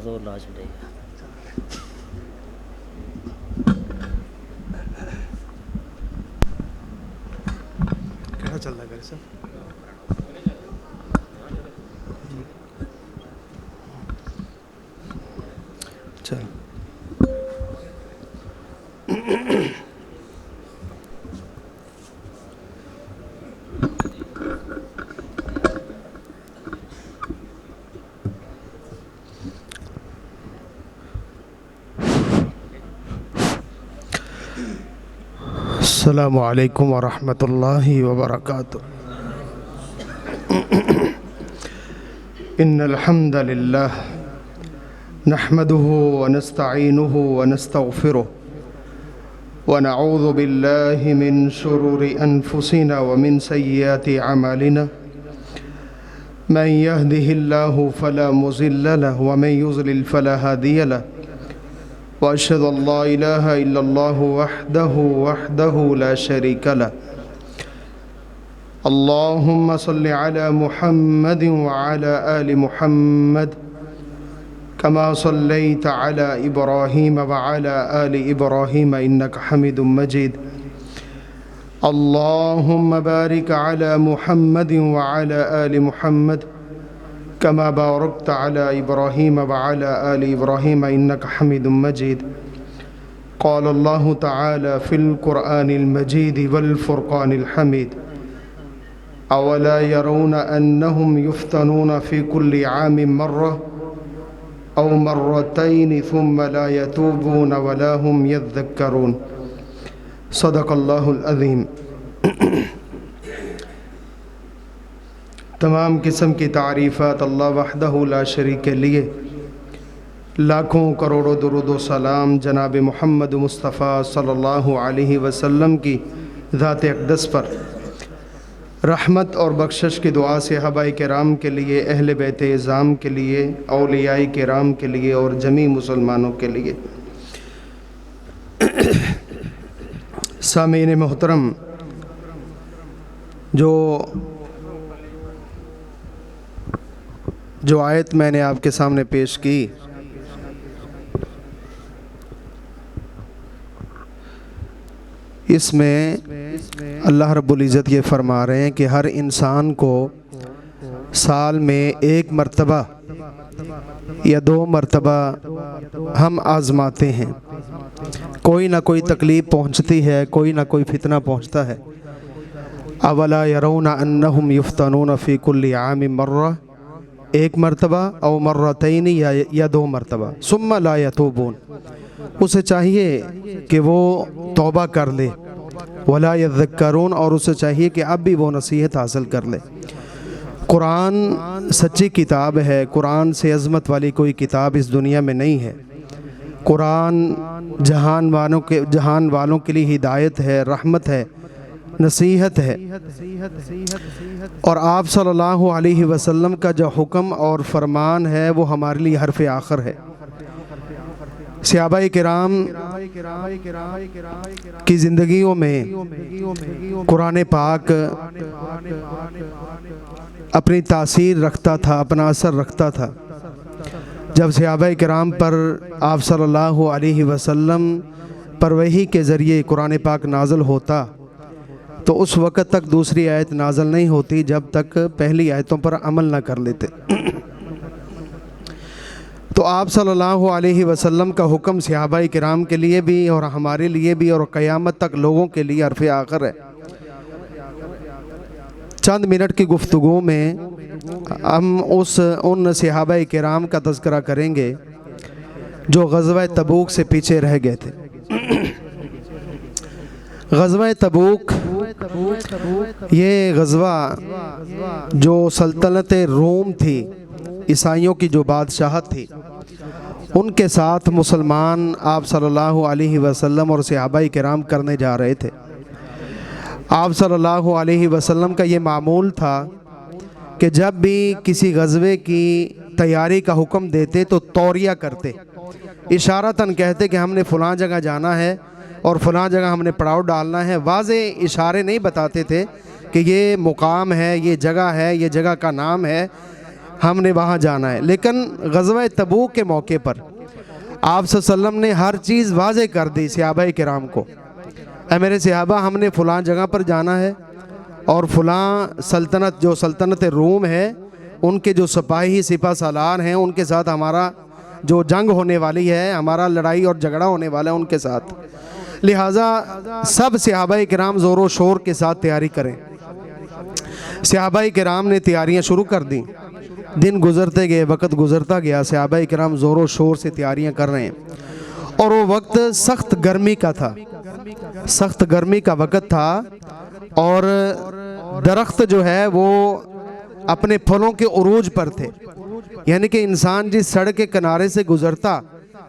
زور لا چھڑے گا۔ کہنا چل رہا ہے سر؟ چل السلام علیکم ورحمۃ اللہ وبرکاتہ۔ ان الحمد للہ نحمده ونستعینه ونستغفره ونعوذ باللہ من شرور انفسنا ومن سیئات اعمالنا من يهده الله فلا مضل له ومن يضلل فلا هادي له وأشهد أن لا إله إلا الله وحده لا شريك له اللهم صل على محمد وعلى آل محمد كما صليت على إبراهيم وعلى آل إبراهيم إنك حميد مجيد اللهم بارك على محمد وعلى آل محمد كما باركت على إبراهيم وعلى آل إبراهيم إنك حميد مجيد قال الله تعالى في القرآن المجيد والفرقان الحميد أولا يرون أنهم يفتنون في كل عام مرة أو مرتين ثم لا يتوبون ولا هم يذكرون صدق الله العظيم۔ تمام قسم کی تعریفات اللہ وحدہ لا شریک کے لیے، لاکھوں کروڑوں درود و سلام جناب محمد مصطفیٰ صلی اللہ علیہ وسلم کی ذات اقدس پر، رحمت اور بخشش کی دعا صحابہ کرام کے لیے، اہل بیت اعظام کے لیے، اولیاء کرام کے لیے اور جمیع مسلمانوں کے لیے۔ سامعین محترم، جو آیت میں نے آپ کے سامنے پیش کی، اس میں اللہ رب العزت یہ فرما رہے ہیں کہ ہر انسان کو سال میں ایک مرتبہ یا 2 مرتبہ ہم آزماتے ہیں، کوئی نہ کوئی تکلیف پہنچتی ہے، کوئی نہ کوئی فتنہ پہنچتا ہے۔ اولا یرون انہم یفتنون فی کل عام مرہ، ایک مرتبہ او مرتین یا 2 مرتبہ، ثم لا یتوبون، اسے چاہیے کہ وہ توبہ کر لے، ولا یذکرون، اور اسے چاہیے کہ اب بھی وہ نصیحت حاصل کر لے۔ قرآن سچی کتاب ہے، قرآن سے عظمت والی کوئی کتاب اس دنیا میں نہیں ہے۔ قرآن جہان والوں کے لیے ہدایت ہے، رحمت ہے، نصیحت ہے، اور آپ صلی اللہ علیہ وسلم کا جو حکم اور فرمان ہے وہ ہمارے لیے حرف آخر ہے۔ صحابہ کرام کی زندگیوں میں قرآن پاک اپنی تاثیر رکھتا تھا، اپنا اثر رکھتا تھا۔ جب صحابہ کرام پر آپ صلی اللہ علیہ وسلم پر وحی کے ذریعے قرآن پاک نازل ہوتا تو اس وقت تک دوسری آیت نازل نہیں ہوتی جب تک پہلی آیتوں پر عمل نہ کر لیتے۔ تو آپ صلی اللہ علیہ وسلم کا حکم صحابہ کرام کے لیے بھی اور ہمارے لیے بھی اور قیامت تک لوگوں کے لیے حرف آخر ہے۔ چند منٹ کی گفتگو میں ہم ان صحابہ کرام کا تذکرہ کریں گے جو غزوہ تبوک سے پیچھے رہ گئے تھے۔ غزوہ تبوک یہ غزوہ جو سلطنت روم تھی، عیسائیوں کی جو بادشاہت تھی، ان کے ساتھ مسلمان آپ صلی اللہ علیہ وسلم اور صحابہ کرام کرنے جا رہے تھے۔ آپ صلی اللہ علیہ وسلم کا یہ معمول تھا کہ جب بھی کسی غزوے کی تیاری کا حکم دیتے تو توریہ کرتے، اشارتاً کہتے کہ ہم نے فلاں جگہ جانا ہے اور فلاں جگہ ہم نے پڑاؤ ڈالنا ہے۔ واضح اشارے نہیں بتاتے تھے کہ یہ مقام ہے، یہ جگہ ہے، یہ جگہ کا نام ہے، ہم نے وہاں جانا ہے۔ لیکن غزوہ تبوک کے موقع پر آپ صلی اللہ علیہ وسلم نے ہر چیز واضح کر دی صحابہ کرام کو، اے میرے صحابہ ہم نے فلاں جگہ پر جانا ہے، اور فلاں سلطنت جو سلطنت روم ہے ان کے جو سپاہی سپہ سالار ہیں ان کے ساتھ ہمارا جو جنگ ہونے والی ہے، ہمارا لڑائی اور جھگڑا ہونے والا ہے ان کے ساتھ، لہٰذا سب صحابہ کرام زور و شور کے ساتھ تیاری کریں۔ صحابہ کرام نے تیاریاں شروع کر دیں، دن گزرتے گئے، وقت گزرتا گیا، صحابہ کرام زور و شور سے تیاریاں کر رہے ہیں، اور وہ وقت سخت گرمی کا تھا، سخت گرمی کا وقت تھا، اور درخت جو ہے وہ اپنے پھلوں کے عروج پر تھے، یعنی کہ انسان جس سڑک کے کنارے سے گزرتا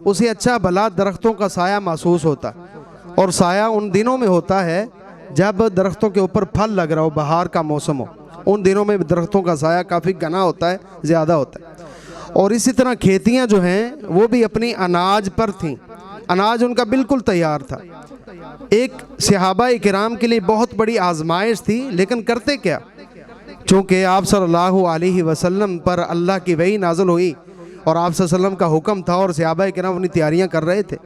اسے اچھا بھلا درختوں کا سایہ محسوس ہوتا، اور سایہ ان دنوں میں ہوتا ہے جب درختوں کے اوپر پھل لگ رہا ہو، بہار کا موسم ہو، ان دنوں میں درختوں کا سایہ کافی گھنا ہوتا ہے، زیادہ ہوتا ہے۔ اور اسی طرح کھیتیاں جو ہیں وہ بھی اپنی اناج پر تھیں، اناج ان کا بالکل تیار تھا۔ ایک صحابہ کرام کے لیے بہت بڑی آزمائش تھی، لیکن کرتے کیا؟ چونکہ آپ صلی اللہ علیہ وسلم پر اللہ کی وحی نازل ہوئی اور آپ صلی اللہ علیہ وسلم کا حکم تھا، اور صحابہ کرام اپنی تیاریاں کر رہے تھے،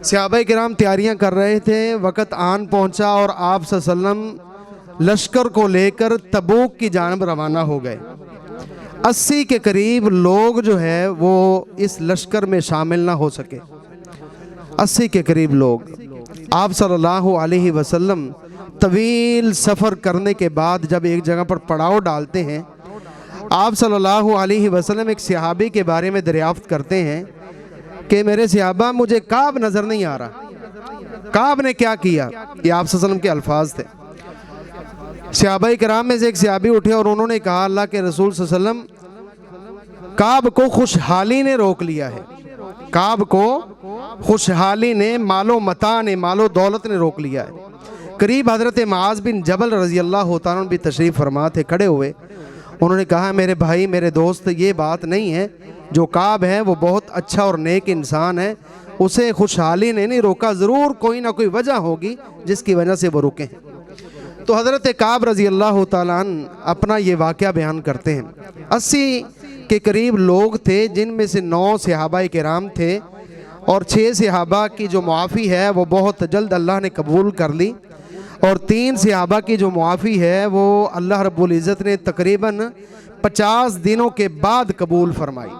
صحابہ کرام تیاریاں کر رہے تھے۔ وقت آن پہنچا اور آپ صلی اللہ علیہ وسلم لشکر کو لے کر تبوک کی جانب روانہ ہو گئے۔ 80 کے قریب لوگ جو ہے وہ اس لشکر میں شامل نہ ہو سکے، 80 کے قریب لوگ۔ آپ صلی اللہ علیہ وسلم طویل سفر کرنے کے بعد جب ایک جگہ پر پڑاؤ ڈالتے ہیں، آپ صلی اللہ علیہ وسلم ایک صحابی کے بارے میں دریافت کرتے ہیں کہ میرے صحابہ مجھے کعب نظر نہیں آ رہا، کعب نے کیا کیا؟ یہ آپ صلی اللہ علیہ وسلم کے الفاظ تھے۔ صحابہ کرام میں سے ایک صحابی اٹھے اور انہوں نے کہا اللہ کے رسول صلی اللہ علیہ وسلم کعب کو خوشحالی نے روک لیا ہے، کعب کو خوشحالی نے، مال و متاع نے، مال و دولت نے روک لیا ہے۔ قریب حضرت معاذ بن جبل رضی اللہ تعالیٰ عنہ بھی تشریف فرما تھے، کھڑے ہوئے، انہوں نے کہا میرے بھائی، میرے دوست، یہ بات نہیں ہے، جو کعب ہے وہ بہت اچھا اور نیک انسان ہے، اسے خوشحالی نے نہیں روکا، ضرور کوئی نہ کوئی وجہ ہوگی جس کی وجہ سے وہ رکے ہیں۔ تو حضرت کعب رضی اللہ تعالیٰ عنہ اپنا یہ واقعہ بیان کرتے ہیں۔ 80 کے قریب لوگ تھے، جن میں سے 9 صحابہ کرام تھے، اور 6 صحابہ کی جو معافی ہے وہ بہت جلد اللہ نے قبول کر لی، اور 3 صحابہ کی جو معافی ہے وہ اللہ رب العزت نے تقریباً 50 دنوں کے بعد قبول فرمائی۔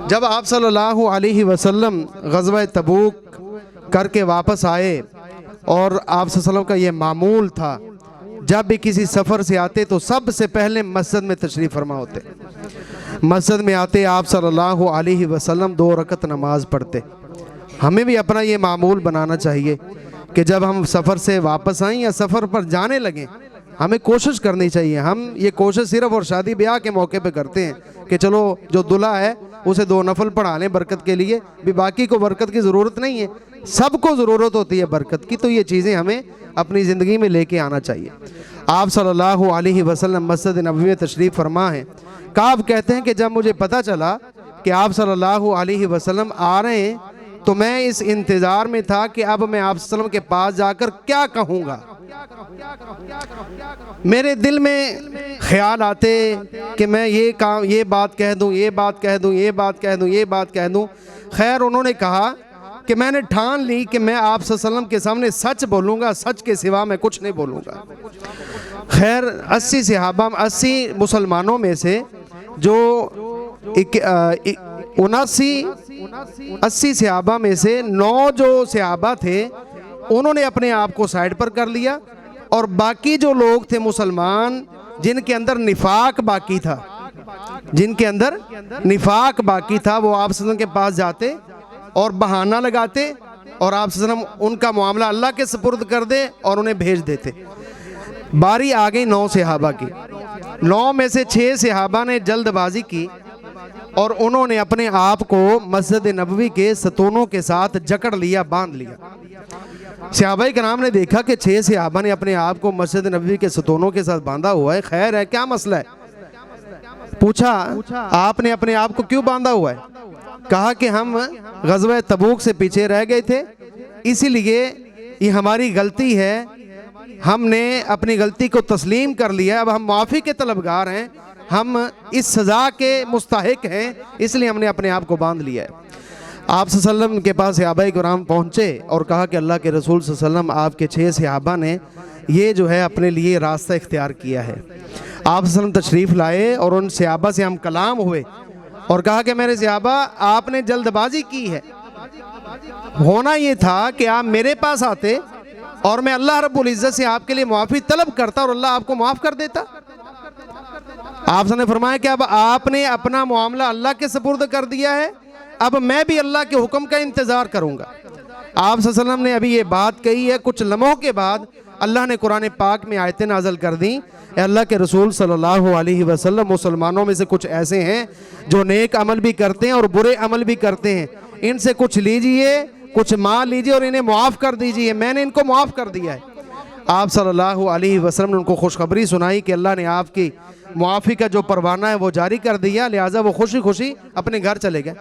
جب آپ صلی اللہ علیہ وسلم غزوہ تبوک کر کے واپس آئے، اور آپ صلی اللہ علیہ وسلم کا یہ معمول تھا جب بھی کسی سفر سے آتے تو سب سے پہلے مسجد میں تشریف فرما ہوتے، مسجد میں آتے آپ صلی اللہ علیہ وسلم 2 رکعت نماز پڑھتے۔ ہمیں بھی اپنا یہ معمول بنانا چاہیے کہ جب ہم سفر سے واپس آئیں یا سفر پر جانے لگیں، ہمیں کوشش کرنی چاہیے۔ ہم یہ کوشش صرف اور شادی بیاہ کے موقع پہ کرتے ہیں کہ چلو جو دلہا ہے اسے 2 نفل پڑھا لیں برکت کے لیے، بھی باقی کو برکت کی ضرورت نہیں ہے، سب کو ضرورت ہوتی ہے برکت کی۔ تو یہ چیزیں ہمیں اپنی زندگی میں لے کے آنا چاہیے۔ آپ صلی اللہ علیہ وسلم مسجد نبوی میں تشریف فرما ہیں۔ کعب کہتے ہیں کہ جب مجھے پتہ چلا کہ آپ صلی اللہ علیہ وسلم آ رہے ہیں تو میں اس انتظار میں تھا کہ اب میں آپ صلی اللہ علیہ وسلم کے پاس جا کر کیا کہوں گا۔ میرے دل میں خیال آتے کہ میں یہ بات کہہ دوں، یہ بات کہہ دوں، یہ بات کہہ دوں، یہ بات کہہ دوں۔ خیر انہوں نے کہا کہ میں نے ٹھان لی کہ میں آپ صلی اللہ علیہ وسلم کے سامنے سچ بولوں گا، سچ کے سوا میں کچھ نہیں بولوں گا۔ خیر 80 صحابہ، 80 مسلمانوں میں سے جو 80 صحابہ میں سے 9 جو صحابہ تھے انہوں نے اپنے آپ کو سائڈ پر کر لیا، اور باقی جو لوگ تھے مسلمان جن کے اندر نفاق باقی تھا، جن کے اندر نفاق باقی تھا، وہ آپ صلی اللہ علیہ وسلم کے پاس جاتے اور بہانہ لگاتے، اور آپ صلی اللہ علیہ وسلم ان کا معاملہ اللہ کے سپرد کر دے اور انہیں بھیج دیتے۔ باری آ گئی 9 صحابہ کی۔ 9 میں سے 6 صحابہ نے جلد بازی کی اور انہوں نے اپنے آپ کو مسجد نبوی کے ستونوں کے ساتھ جکڑ لیا، باندھ لیا۔ صحابہ کرام نے دیکھا کہ 6 صحابہ نے اپنے آپ کو مسجد نبوی کے ستونوں کے ساتھ باندھا ہوا ہے، خیر ہے، کیا مسئلہ ہے؟ پوچھا آپ نے اپنے آپ کو کیوں باندھا ہوا ہے؟ کہا کہ ہم غزوہ تبوک سے پیچھے رہ گئے تھے، اسی لیے یہ ہماری غلطی ہے، ہم نے اپنی غلطی کو تسلیم کر لیا، اب ہم معافی کے طلبگار ہیں، ہم اس سزا کے مستحق ہیں، اس لیے ہم نے اپنے آپ کو باندھ لیا ہے۔ آپ صلی اللہ علیہ وسلم کے پاس صحابہ کرام پہنچے اور کہا کہ اللہ کے رسول صلی اللہ علیہ وسلم آپ کے 6 صحابہ نے یہ جو ہے اپنے لیے راستہ اختیار کیا ہے۔ آپ صلی اللہ علیہ وسلم تشریف لائے اور ان صحابہ سے ہم کلام ہوئے اور کہا کہ میرے صحابہ آپ نے جلد بازی کی ہے، ہونا یہ تھا کہ آپ میرے پاس آتے اور میں اللہ رب العزت سے آپ کے لیے معافی طلب کرتا اور اللہ آپ کو معاف کر دیتا۔ آپ نے فرمایا کہ اب آپ نے اپنا معاملہ اللہ کے سپرد کر دیا ہے، اب میں بھی اللہ کے حکم کا انتظار کروں گا۔ آپ صلی اللہ علیہ وسلم نے ابھی یہ بات کہی ہے، کچھ لمحوں کے بعد اللہ نے قرآن پاک میں آیتیں نازل کر دیں، اے اللہ کے رسول صلی اللہ علیہ وسلم، مسلمانوں میں سے کچھ ایسے ہیں جو نیک عمل بھی کرتے ہیں اور برے عمل بھی کرتے ہیں، ان سے کچھ لیجئے، کچھ مال لیجئے اور انہیں معاف کر دیجئے، میں نے ان کو معاف کر دیا ہے۔ آپ صلی اللہ علیہ وسلم نے ان کو خوشخبری سنائی کہ اللہ نے آپ کی معافی کا جو پروانہ ہے وہ جاری کر دیا، لہٰذا وہ خوشی خوشی اپنے گھر چلے گئے۔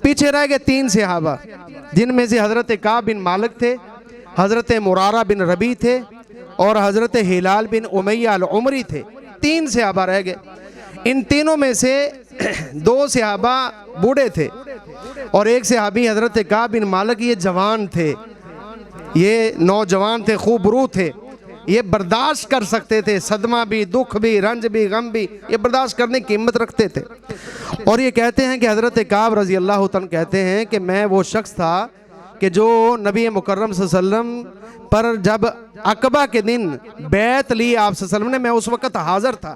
پیچھے رہ گئے 3 صحابہ، جن میں سے حضرت کعب بن مالک تھے، حضرت مرارہ بن ربیع تھے اور حضرت ہلال بن امیہ العمری تھے۔ 3 صحابہ رہ گئے۔ ان تینوں میں سے 2 صحابہ بوڑھے تھے اور ایک صحابی حضرت کعب بن مالک یہ جوان تھے، یہ نوجوان تھے، خوب روح تھے، یہ برداشت کر سکتے تھے، صدمہ بھی، دکھ بھی، رنج بھی، غم بھی، یہ برداشت کرنے کی ہمت رکھتے تھے۔ اور یہ کہتے ہیں کہ حضرت کعب رضی اللہ تعالیٰ کہتے ہیں کہ میں وہ شخص تھا کہ جو نبی مکرم صلی اللہ علیہ وسلم پر جب عقبہ کے دن بیعت لی آپ صلی اللہ علیہ وسلم نے، میں اس وقت حاضر تھا،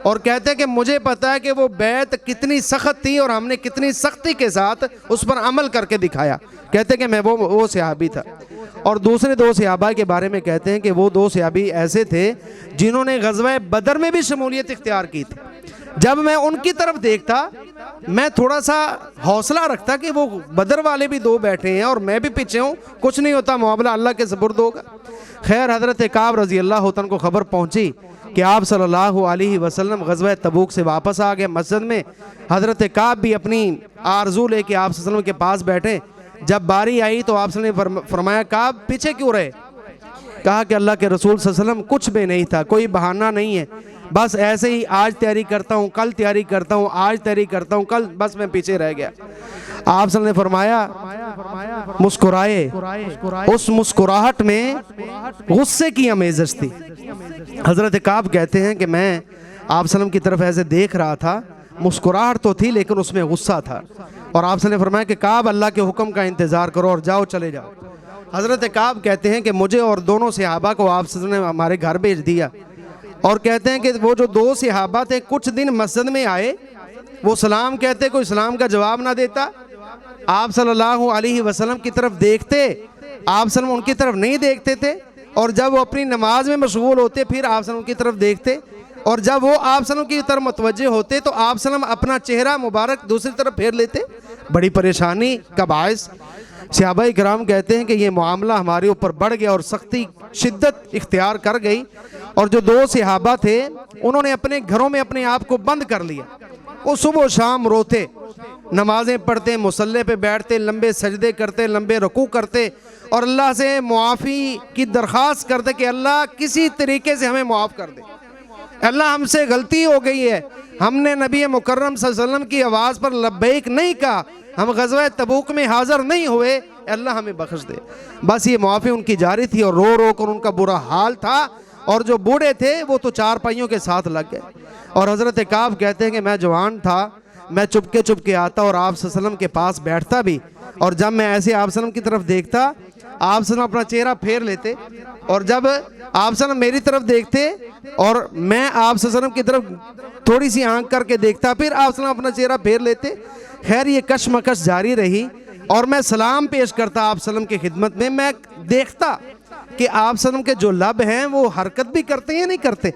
اور کہتے ہیں کہ مجھے پتہ ہے کہ وہ بیعت کتنی سخت تھی اور ہم نے کتنی سختی کے ساتھ اس پر عمل کر کے دکھایا۔ کہتے ہیں کہ میں وہ صحابی تھا۔ اور دوسرے 2 صحابہ کے بارے میں کہتے ہیں کہ وہ 2 صحابی ایسے تھے جنہوں نے غزوہ بدر میں بھی شمولیت اختیار کی تھی۔ جب میں ان کی طرف دیکھتا میں تھوڑا سا حوصلہ رکھتا کہ وہ بدر والے بھی 2 بیٹھے ہیں اور میں بھی پیچھے ہوں، کچھ نہیں ہوتا، معاملہ اللہ کے سپرد ہوگا۔ خیر حضرت کعب رضی اللہ عنہ کو خبر پہنچی کہ آپ صلی اللہ علیہ وسلم غزوہ تبوک سے واپس آ گئے مسجد میں۔ حضرت کعب بھی اپنی آرزو لے کے آپ صلی اللہ علیہ وسلم کے پاس بیٹھے۔ جب باری آئی تو آپ صلی اللہ علیہ وسلم نے فرمایا کعب پیچھے کیوں رہے؟ کہا کہ اللہ کے رسول صلی اللہ علیہ وسلم کچھ بھی نہیں تھا، کوئی بہانہ نہیں ہے، بس ایسے ہی آج تیاری کرتا ہوں، کل تیاری کرتا ہوں، آج تیاری کرتا ہوں، کل، بس میں پیچھے رہ گیا۔ آپ صلی اللہ علیہ وسلم نے فرمایا مسکرائے، اس مسکراہٹ میں غصے کی آمیزش تھی۔ حضرت کعب کہتے ہیں کہ میں آپ صلی اللہ علیہ وسلم کی طرف ایسے دیکھ رہا تھا، مسکراہٹ تو تھی لیکن اس میں غصہ تھا، اور آپ صلی اللہ علیہ وسلم نے فرمایا کہ کعب اللہ کے حکم کا انتظار کرو اور جاؤ، چلے جاؤ۔ حضرت کعب کہتے ہیں کہ مجھے اور دونوں صحابہ کو آپ صلی اللہ علیہ وسلم نے ہمارے گھر بھیج دیا، اور کہتے ہیں کہ وہ جو 2 صحابہ تھے کچھ دن مسجد میں آئے، وہ سلام کہتے، کوئی سلام کا جواب نہ دیتا، آپ صلی اللہ علیہ وسلم کی طرف دیکھتے، آپ صلی اللہ علیہ وسلم ان کی طرف نہیں دیکھتے تھے، اور جب وہ اپنی نماز میں مشغول ہوتے پھر آپ صلی اللہ علیہ وسلم کی طرف دیکھتے، اور جب وہ آپ صلی اللہ علیہ وسلم کی طرف متوجہ ہوتے تو آپ صلی اللہ علیہ وسلم اپنا چہرہ مبارک دوسری طرف پھیر لیتے۔ بڑی پریشانی کا باعث صحابہ کرام کہتے ہیں کہ یہ معاملہ ہمارے اوپر بڑھ گیا اور سختی شدت اختیار کر گئی، اور جو 2 صحابہ تھے انہوں نے اپنے گھروں میں اپنے آپ کو بند کر لیا۔ وہ صبح و شام روتے، نمازیں پڑھتے، مصلی پہ بیٹھتے، لمبے سجدے کرتے، لمبے رکوع کرتے، اور اللہ سے معافی کی درخواست کرتے کہ اللہ کسی طریقے سے ہمیں معاف کر دے، اللہ ہم سے غلطی ہو گئی ہے، ہم نے نبی مکرم صلی اللہ علیہ وسلم کی آواز پر لبیک نہیں کہا، ہم غزوہ تبوک میں حاضر نہیں ہوئے، اللہ ہمیں بخش دے۔ بس یہ معافی ان کی جاری تھی، اور رو رو کر ان کا برا حال تھا، اور جو بوڑھے تھے وہ تو 4 پائیوں کے ساتھ لگ گئے۔ اور حضرت کعب کہتے ہیں کہ میں جوان تھا، میں چپکے آتا اور آپ صلی اللہ علیہ وسلم کے پاس بیٹھتا بھی، اور جب میں ایسے آپ صلی اللہ علیہ وسلم کی طرف دیکھتا، آپ صلی اللہ علیہ وسلم اپنا چہرہ پھیر لیتے، اور جب آپ صلی اللہ علیہ وسلم میری طرف دیکھتے اور میں آپ صلی اللہ علیہ وسلم کی طرف تھوڑی سی آنکھ کر کے دیکھتا، پھر آپ صلی اللہ علیہ وسلم اپنا چہرہ پھیر لیتے۔ خیر یہ کشمکش جاری رہی، اور میں سلام پیش کرتا آپ صلی اللہ علیہ وسلم کی خدمت میں دیکھتا کہ آپ صلی اللہ علیہ وسلم کے جو لب ہیں وہ حرکت بھی کرتے ہیں یا نہیں کرتے۔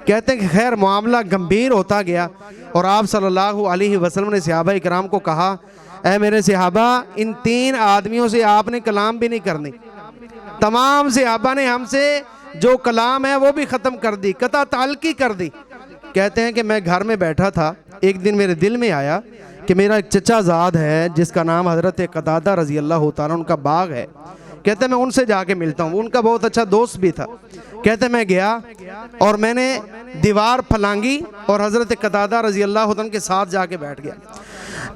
کہتے ہیں کہ خیر معاملہ گمبھیر ہوتا گیا، اور آپ صلی اللہ علیہ وسلم نے صحابہ کرام کو کہا، اے میرے صحابہ، ان 3 آدمیوں سے آپ نے کلام بھی نہیں کرنی۔ تمام صحابہ نے ہم سے جو کلام ہے وہ بھی ختم کر دی، قطع تعلقی کر دی۔ کہتے ہیں کہ میں گھر میں بیٹھا تھا، ایک دن میرے دل میں آیا کہ میرا ایک چچا زاد ہے جس کا نام حضرت قتادہ رضی اللہ تعالیٰ عنہ کا باغ ہے، کہتے ہیں میں ان سے جا کے ملتا ہوں، ان کا بہت اچھا دوست بھی تھا۔ کہتے ہیں میں گیا اور میں نے دیوار پھلانگی اور حضرت قتادہ رضی اللہ عنہ کے ساتھ جا کے بیٹھ گیا۔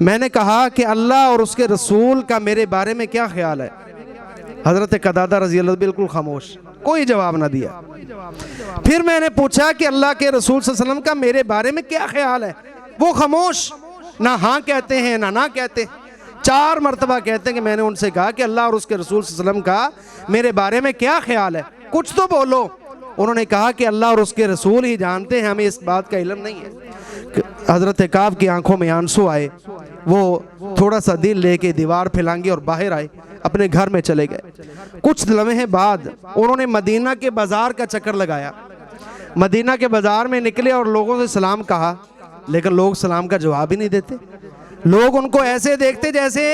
میں نے کہا کہ اللہ اور اس کے رسول کا میرے بارے میں کیا خیال ہے؟ حضرت قتادہ رضی اللہ عنہ بالکل خاموش، کوئی جواب نہ دیا۔ پھر میں نے پوچھا کہ اللہ کے رسول صلی اللہ علیہ وسلم کا میرے بارے میں کیا خیال ہے؟ وہ خاموش، نہ ہاں کہتے ہیں نہ کہتے ہیں۔ 4 مرتبہ کہتے ہیں کہ میں نے ان سے کہا کہ اللہ اور اس کے رسول صلی اللہ علیہ وسلم کا میرے بارے میں کیا خیال ہے، کچھ تو بولو۔ انہوں نے کہا کہ اللہ اور اس کے رسول ہی جانتے ہیں، ہمیں اس بات کا علم نہیں ہے۔ حضرت کعب کی آنکھوں میں آنسو آئے، وہ تھوڑا سا دل لے کے دیوار پھلانگی اور باہر آئے، اپنے گھر میں چلے گئے۔ کچھ لمحے بعد انہوں نے مدینہ کے بازار کا چکر لگایا، مدینہ کے بازار میں نکلے اور لوگوں سے سلام کہا، لیکن لوگ سلام کا جواب ہی نہیں دیتے۔ لوگ ان کو ایسے دیکھتے جیسے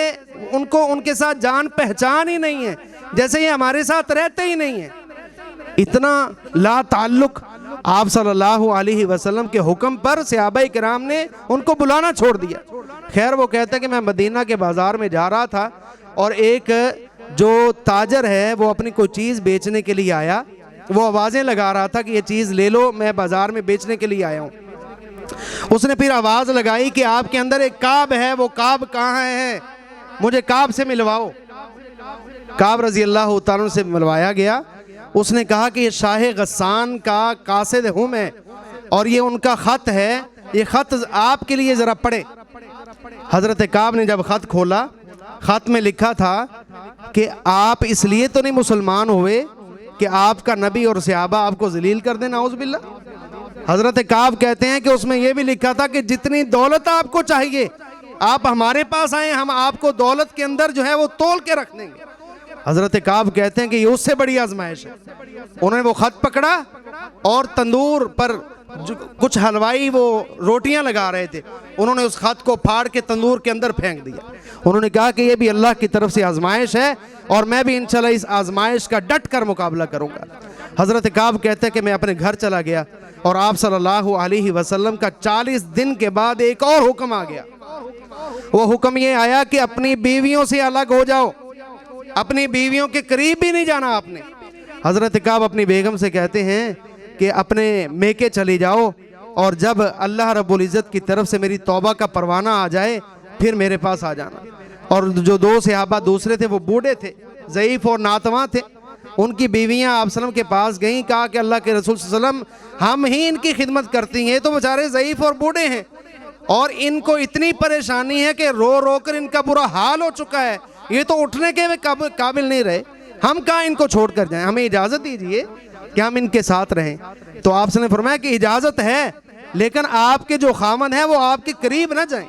ان کو ان کے ساتھ جان پہچان ہی نہیں ہے، جیسے یہ ہمارے ساتھ رہتے ہی نہیں ہیں۔ اتنا لا تعلق آپ صلی اللہ علیہ وسلم کے حکم پر صحابہ کرام نے ان کو بلانا چھوڑ دیا۔ خیر وہ کہتا ہے کہ میں مدینہ کے بازار میں جا رہا تھا اور ایک جو تاجر ہے وہ اپنی کوئی چیز بیچنے کے لیے آیا، وہ آوازیں لگا رہا تھا کہ یہ چیز لے لو، میں بازار میں بیچنے کے لیے آیا ہوں۔ اس نے پھر آواز لگائی کہ آپ کے اندر ایک کعب ہے، وہ کعب کہاں ہے؟ مجھے کعب سے ملواؤ۔ کعب رضی اللہ تعالیٰ سے ملوایا گیا۔ اس نے کہا کہ یہ شاہ غسان کا قاصد ہوں میں، اور یہ ان کا خط ہے، یہ خط آپ کے لیے ذرا پڑھیں۔ حضرت کعب نے جب خط کھولا، خط میں لکھا تھا کہ آپ اس لیے تو نہیں مسلمان ہوئے کہ آپ کا نبی اور صحابہ آپ کو ذلیل کر دیں، نعوذ باللہ۔ حضرت کعب کہتے ہیں کہ اس میں یہ بھی لکھا تھا کہ جتنی دولت آپ کو چاہیے آپ ہمارے پاس آئیں، ہم آپ کو دولت کے اندر جو ہے وہ تول کے رکھ دیں گے۔ حضرت کعب کہتے ہیں کہ یہ اس سے بڑی آزمائش ہے۔ انہوں نے وہ خط پکڑا اور تندور پر کچھ حلوائی وہ روٹیاں لگا رہے تھے، انہوں نے اس خط کو پھاڑ کے تندور کے اندر پھینک دیا۔ انہوں نے کہا کہ یہ بھی اللہ کی طرف سے آزمائش ہے اور میں بھی انشاءاللہ اس آزمائش کا ڈٹ کر مقابلہ کروں گا۔ حضرت کعب کہتے ہیں کہ میں اپنے گھر چلا گیا اور آپ صلی اللہ علیہ وسلم کا 40 دن کے بعد ایک اور حکم آ گیا۔ وہ حکم یہ آیا کہ اپنی بیویوں سے الگ ہو جاؤ، اپنی بیویوں کے قریب بھی نہیں جانا آپ نے۔ حضرت کعب اپنی بیگم سے کہتے ہیں کہ اپنے میکے چلی جاؤ، اور جب اللہ رب العزت کی طرف سے میری توبہ کا پروانہ آ جائے پھر میرے پاس آ جانا۔ اور جو 2 صحابہ دوسرے تھے وہ بوڑھے تھے، ضعیف اور ناتواں تھے، ان کی بیویاں آپ صلی اللہ علیہ وسلم کے پاس گئیں، کہا کہ اللہ کے رسول صلی اللہ علیہ وسلم ہم ہی ان کی خدمت کرتی ہیں، تو بیچارے ضعیف اور بوڑھے ہیں اور ان کو اتنی پریشانی ہے کہ رو رو کر ان کا برا حال ہو چکا ہے، یہ تو اٹھنے کے قابل نہیں رہے، ہم کہاں ان کو چھوڑ کر جائیں، ہمیں اجازت دیجئے کہ ہم ان کے ساتھ رہیں۔ تو آپ نے فرمایا کہ اجازت ہے، لیکن آپ کے جو خامن ہیں وہ آپ کے قریب نہ جائیں۔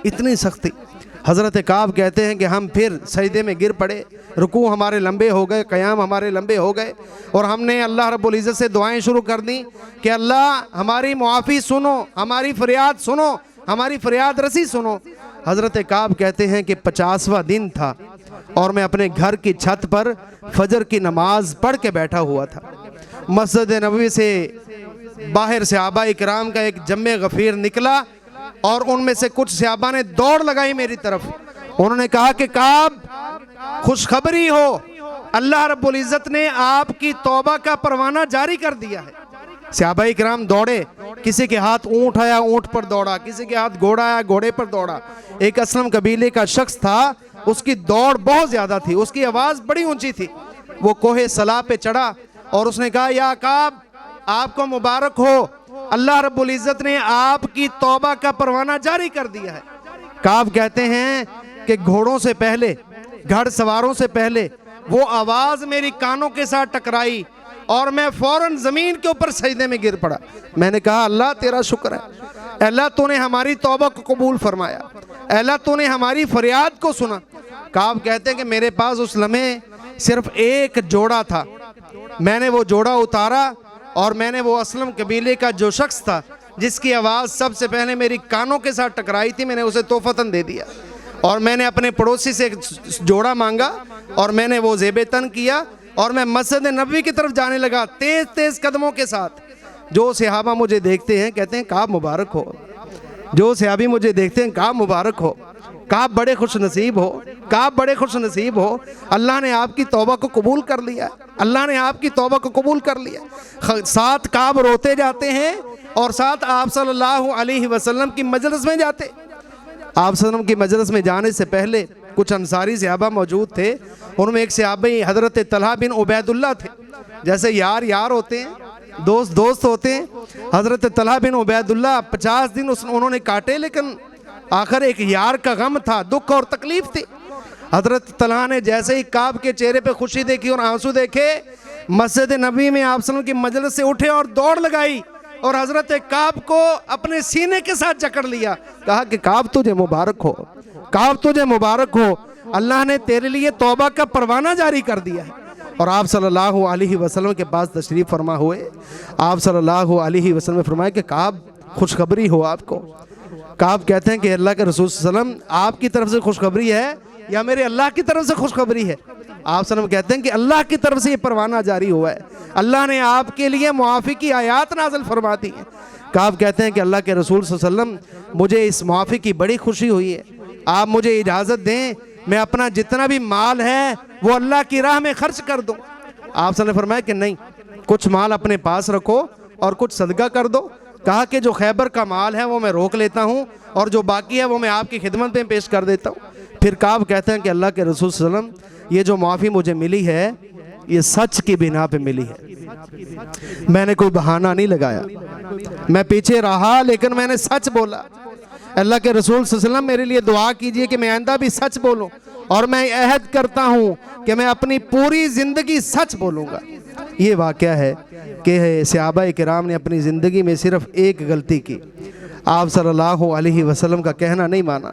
اتنی سختی۔ حضرت کعب کہتے ہیں کہ ہم پھر سجدے میں گر پڑے، رکوع ہمارے لمبے ہو گئے، قیام ہمارے لمبے ہو گئے، اور ہم نے اللہ رب العزت سے دعائیں شروع کر دیں کہ اللہ ہماری معافی سنو، ہماری فریاد سنو، ہماری فریاد رسی سنو۔ حضرت کعب کہتے ہیں کہ 50واں دن تھا اور میں اپنے گھر کی چھت پر فجر کی نماز پڑھ کے بیٹھا ہوا تھا۔ مسجد نبوی سے باہر صحابہ اکرام کا ایک جمع غفیر نکلا اور ان میں سے کچھ صحابہ نے دوڑ لگائی میری طرف۔ انہوں نے کہا کہ کعب خوشخبری ہو، اللہ رب العزت نے آپ کی توبہ کا پروانہ جاری کر دیا ہے۔ صحابہ اکرام دوڑے، کسی کے ہاتھ اونٹ آیا اونٹ پر دوڑا، کسی کے ہاتھ گھوڑا آیا گھوڑے پر دوڑا۔ ایک اسلم قبیلے کا شخص تھا، اس کی دوڑ بہت زیادہ تھی، اس کی آواز بڑی اونچی تھی۔ وہ کوہ صلا پہ چڑھا اور اس نے کہا یا کعب آپ کو مبارک ہو، اللہ رب العزت نے آپ کی توبہ کا پروانہ جاری کر دیا ہے۔ کعب کہتے ہیں کہ گھوڑوں سے پہلے، گھڑ سواروں سے پہلے وہ آواز میری کانوں کے ساتھ ٹکرائی اور میں فوراً زمین کے اوپر سجدے میں گر پڑا۔ میں نے کہا اللہ تیرا شکر ہے، اے اللہ تو نے ہماری توبہ کو قبول فرمایا، اے اللہ تو نے ہماری فریاد کو سنا۔ کعب کہتے ہیں کہ میرے پاس اس لمحے صرف ایک جوڑا تھا، میں نے وہ جوڑا اتارا اور میں نے وہ اسلم قبیلے کا جو شخص تھا جس کی آواز سب سے پہلے میری کانوں کے ساتھ ٹکرائی تھی، میں نے اسے تحفتاً دے دیا، اور میں نے اپنے پڑوسی سے جوڑا مانگا اور میں نے وہ زیب تن کیا اور میں مسجد نبوی کی طرف جانے لگا تیز تیز قدموں کے ساتھ۔ جو صحابہ مجھے دیکھتے ہیں کہتے ہیں کعب مبارک ہو، جو صحابی مجھے دیکھتے ہیں کعب مبارک ہو۔ کعب بڑے خوش نصیب ہو، کعب بڑے خوش نصیب ہو، اللہ نے آپ کی توبہ کو قبول کر لیا، اللہ نے آپ کی توبہ کو قبول کر لیا۔ ساتھ کعب روتے جاتے ہیں اور ساتھ آپ صلی اللہ علیہ وسلم کی مجلس میں جاتے۔ آپ صلی اللہ علیہ وسلم کی مجلس میں جانے سے پہلے کچھ انصاری صحابہ موجود تھے، ان میں ایک صحابی حضرت طلحہ بن عبید اللہ تھے۔ جیسے یار یار ہوتے ہیں، دوست دوست ہوتے ہیں، حضرت طلحہ بن عبید اللہ 50 دن انہوں نے کاٹے، لیکن آخر ایک یار کا غم تھا، دکھ اور تکلیف تھی۔ حضرت طلحہ نے جیسے ہی کعب کے چہرے پہ خوشی دیکھی اور آنسو دیکھے، مسجد نبی میں آپ صلی اللہ علیہ وسلم کی مجلس سے اٹھے اور دوڑ لگائی اور حضرت کعب کو اپنے سینے کے ساتھ جکڑ لیا، کہا کہ کعب تجھے مبارک ہو، کعب تجھے مبارک ہو، اللہ نے تیرے لیے توبہ کا پروانہ جاری کر دیا ہے۔ اور آپ صلی اللہ علیہ وسلم کے پاس تشریف فرما ہوئے، آپ صلی اللہ علیہ وسلم نے فرمایا کہ کعب خوشخبری ہو آپ کو۔ کعب کہتے ہیں کہ اللہ کے رسول صلی اللہ علیہ وسلم آپ کی طرف سے خوشخبری ہے یا میرے اللہ کی طرف سے خوشخبری ہے؟ آپ صلی اللہ علیہ وسلم کہتے ہیں کہ اللہ کی طرف سے یہ پروانہ جاری ہوا ہے، اللہ نے آپ کے لیے معافی کی آیات نازل فرما دی ہیں۔ کعب کہتے ہیں کہ اللہ کے رسول صلی اللہ علیہ وسلم مجھے اس معافی کی بڑی خوشی ہوئی ہے، آپ مجھے اجازت دیں میں اپنا جتنا بھی مال ہے وہ اللہ کی راہ میں خرچ کر دوں۔ آپ صلی اللہ علیہ وسلم نے فرمایا کہ نہیں، کچھ مال اپنے پاس رکھو اور کچھ صدقہ کر دو۔ کہا کہ جو خیبر کا مال ہے وہ میں روک لیتا ہوں اور جو باقی ہے وہ میں آپ کی خدمت میں پیش کر دیتا ہوں۔ پھر کعب کہتے ہیں کہ اللہ کے رسول صلی اللہ علیہ وسلم یہ جو معافی مجھے ملی ہے یہ سچ کی بنا پہ ملی ہے، میں نے کوئی بہانہ نہیں لگایا، میں پیچھے رہا لیکن میں نے سچ بولا۔ اللہ کے رسول صلی اللہ علیہ وسلم میرے لیے دعا کیجئے کہ میں آئندہ بھی سچ بولوں، اور میں عہد کرتا ہوں کہ میں اپنی پوری زندگی سچ بولوں گا۔ یہ واقعہ ہے کہ صحابہ کرام نے اپنی زندگی میں صرف ایک غلطی کی، آپ صلی اللہ علیہ وسلم کا کہنا نہیں مانا،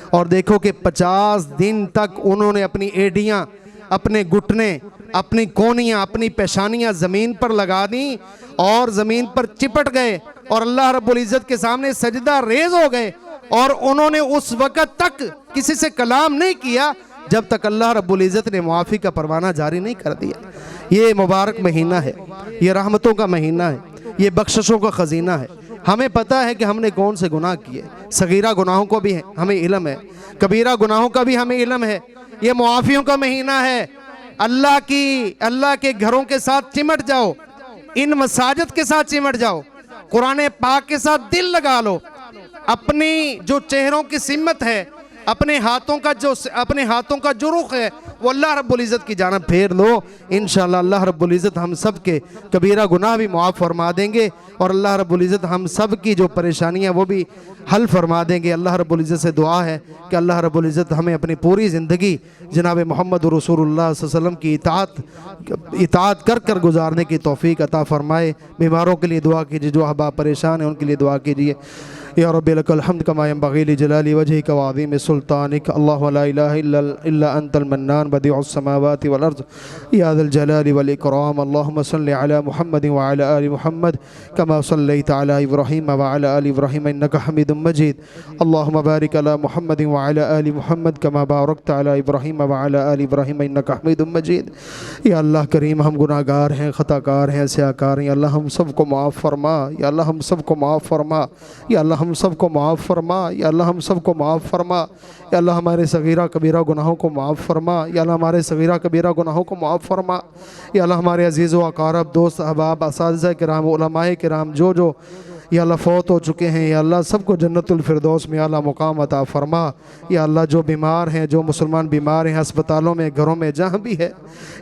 اور دیکھو کہ 50 دن تک انہوں نے اپنی ایڈیاں، اپنے گھٹنے، اپنی کونیاں، اپنی پیشانیاں زمین پر لگا دیں اور زمین پر چپٹ گئے اور اللہ رب العزت کے سامنے سجدہ ریز ہو گئے، اور انہوں نے اس وقت تک کسی سے کلام نہیں کیا جب تک اللہ رب العزت نے معافی کا پروانہ جاری نہیں کر دیا۔ یہ مبارک مہینہ ہے، یہ رحمتوں کا مہینہ ہے، یہ بخششوں کا خزینہ ہے۔ ہمیں پتہ ہے کہ ہم نے کون سے گناہ کیے، صغیرہ گناہوں کو بھی ہمیں علم ہے، کبیرہ گناہوں کا بھی ہمیں علم ہے۔ یہ معافیوں کا مہینہ ہے، اللہ کے گھروں کے ساتھ چمٹ جاؤ، ان مساجد کے ساتھ چمٹ جاؤ، قرآن پاک کے ساتھ دل لگا لو، اپنی جو چہروں کی سمت ہے، اپنے ہاتھوں کا جو رخ ہے وہ اللہ رب العزت کی جانب پھیر لو۔ انشاءاللہ اللہ رب العزت ہم سب کے کبیرہ گناہ بھی معاف فرما دیں گے، اور اللہ رب العزت ہم سب کی جو پریشانیاں وہ بھی حل فرما دیں گے۔ اللہ رب العزت سے دعا ہے کہ اللہ رب العزت ہمیں اپنی پوری زندگی جناب محمد رسول اللہ صلی اللہ علیہ وسلم کی اطاعت کر کر گزارنے کی توفیق عطا فرمائے۔ بیماروں کے لیے دعا کیجیے، جو احباب پریشان ہیں ان کے لیے دعا کیجیے۔ یا رب لک الحمد کما ینبغی لجلال وجہک وعظیم سلطانک، اللہ لا الہ الا انت المنان بدیع السماوات والارض یا ذا الجلال والاکرام، اللہم صل علی محمد وعلی آل محمد کما صلیت علی ابراہیم وعلی آل ابراہیم انک حمید مجید، اللہم بارک علی محمد وعلی آل محمد کما بارکت علی ابراہیم وعلی آل ابراہیم انک حمید مجید۔ یا اللہ کریم، ہم گناہ گار ہیں، خطا کار ہیں، سیاکار ہیں، یا اللہ ہم سب کو معاف فرما، یا اللہ ہم سب کو معاف فرما، یا اللہ ہم سب کو معاف فرما، یا اللہ ہم سب کو معاف فرما، یا اللہ ہمارے صغیرہ کبیرہ گناہوں کو معاف فرما، یا اللہ ہمارے صغیرہ کبیرہ گناہوں کو معاف فرما، یا اللہ ہمارے عزیز و اقارب، دوست احباب، اساتذہ کرام، علماء کرام جو یا اللہ فوت ہو چکے ہیں، یا اللہ سب کو جنت الفردوس میں اعلیٰ مقام عطا فرما۔ یا اللہ جو بیمار ہیں، جو مسلمان بیمار ہیں ہسپتالوں میں، گھروں میں، جہاں بھی ہے،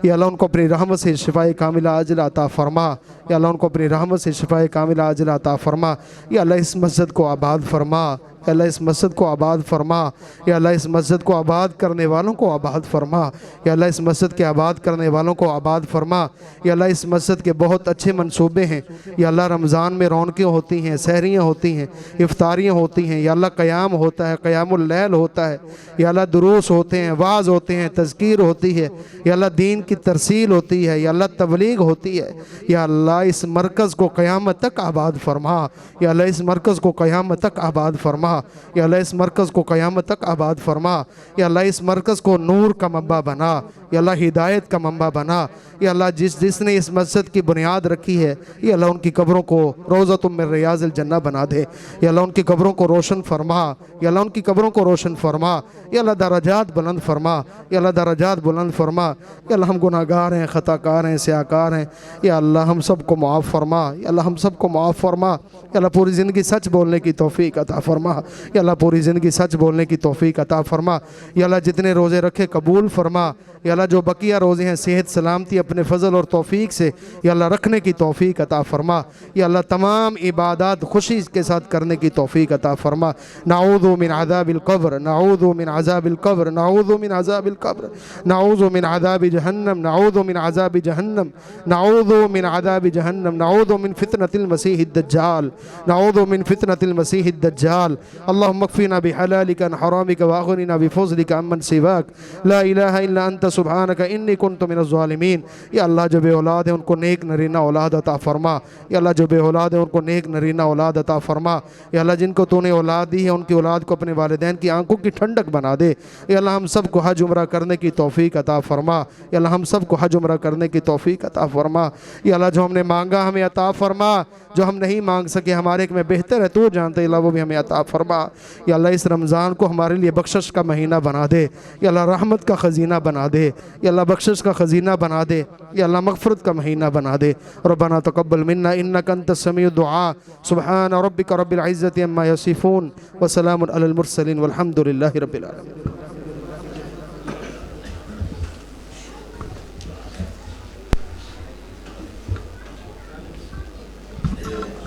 یا اللہ ان کو اپنی رحمت سے شفائے کاملہ عاجلہ عطا فرما، یا اللہ ان کو اپنی رحمت سے شفائے کاملہ عاجلہ عطا فرما۔ یا اللہ اس مسجد کو آباد فرما، یا اللہ اس مسجد کو آباد فرما، یا اللہ اس مسجد کو آباد کرنے والوں کو آباد فرما، یا اللہ اس مسجد کے آباد کرنے والوں کو آباد فرما۔ یا اللہ اس مسجد کے بہت اچھے منصوبے ہیں، یا اللہ رمضان میں رونقیں ہوتی ہیں، سحریاں ہوتی ہیں، افطاریاں ہوتی ہیں، یا اللہ قیام ہوتا ہے، قیام اللیل ہوتا ہے، یا اللہ دروس ہوتے ہیں، وعظ ہوتے ہیں، تذکیر ہوتی ہے، یا اللہ دین کی ترسیل ہوتی ہے، یا اللہ تبلیغ ہوتی ہے۔ یا اللہ اس مرکز کو قیامت تک آباد فرما، یا اللہ اس مرکز کو قیامت تک آباد فرما۔ فرما، یا اللہ اس مرکز کو قیامت تک آباد فرما، یا اللہ اس مرکز کو نور کا منبع بنا، یا اللہ ہدایت کا منبع بنا، یا اللہ جس نے اس مسجد کی بنیاد رکھی ہے، یا اللہ ان کی قبروں کو روضۃ من ریاض الجنہ بنا دے، یا اللہ ان کی قبروں کو روشن فرما، یا اللہ ان کی قبروں کو روشن فرما، یا اللہ درجات بلند فرما، یا اللہ درجات بلند فرما، یا اللہ ہم گناہ گار ہیں، خطا کار ہیں، سیاہ کار ہیں، یا اللہ ہم سب کو معاف فرما، یا اللہ ہم سب کو معاف فرما، یا اللہ پوری زندگی سچ بولنے کی توفیق عطا فرما، یا اللہ پوری زندگی سچ بولنے کی توفیق عطا فرما، یا اللہ جتنے روزے رکھے قبول فرما، یا اللہ جو بقیہ روزے ہیں صحت سلامتی اپنے فضل اور توفیق سے یا اللہ رکھنے کی توفیق عطا فرما، یا اللہ تمام عبادات خوشی کے ساتھ کرنے کی توفیق عطا فرما۔ نعوذ من عذاب القبر، نعوذ من عذاب القبر، نعوذ من عذاب القبر، نعوذ من عذاب جہنم، نعوذ من عذاب جہنم، نعوذ من عذاب جہنم، نعوذ من فتنة المسیح الدجال، نعوذ من فتنة المسیح الدجال۔ اللهم اكفنا بحلالك عن حرامك واغننا بفضلك عمن سواك، لا الہ الا انت سبحانك انی کنت من الظالمین۔ یا اللہ جو بے اولاد ہیں ان کو نیک نرینہ اولاد عطا فرما، یا اللہ جو بے اولاد ہیں ان کو نیک نرینہ اولاد عطا فرما، یا اللہ جن کو تو نے اولاد دی ہے ان کی اولاد کو اپنے والدین کی آنکھوں کی ٹھنڈک بنا دے، یا اللہ ہم سب کو حج عمرہ کرنے کی توفیق عطا فرما، یا اللہ ہم سب کو حج عمرہ کرنے کی توفیق عطا فرما، یا اللہ جو ہم نے مانگا ہمیں عطا فرما، جو ہم نہیں مانگ سکے ہمارے ایک میں بہتر ہے تو جانتے، یا اللہ وہ بھی ہمیں عطا فرما، یا اللہ اس رمضان کو ہمارے لیے بخشش کا مہینہ بنا دے، یا اللہ رحمت کا خزینہ بنا دے، یا اللہ بخشش کا خزینہ بنا دے، یا اللہ مغفرت کا مہینہ بنا دے۔ ربنا تقبل منا انک انت السمیع الدعاء، سبحان ربک رب العزت عما یصفون، وسلام علی المرسلین والحمد للہ رب العالمین۔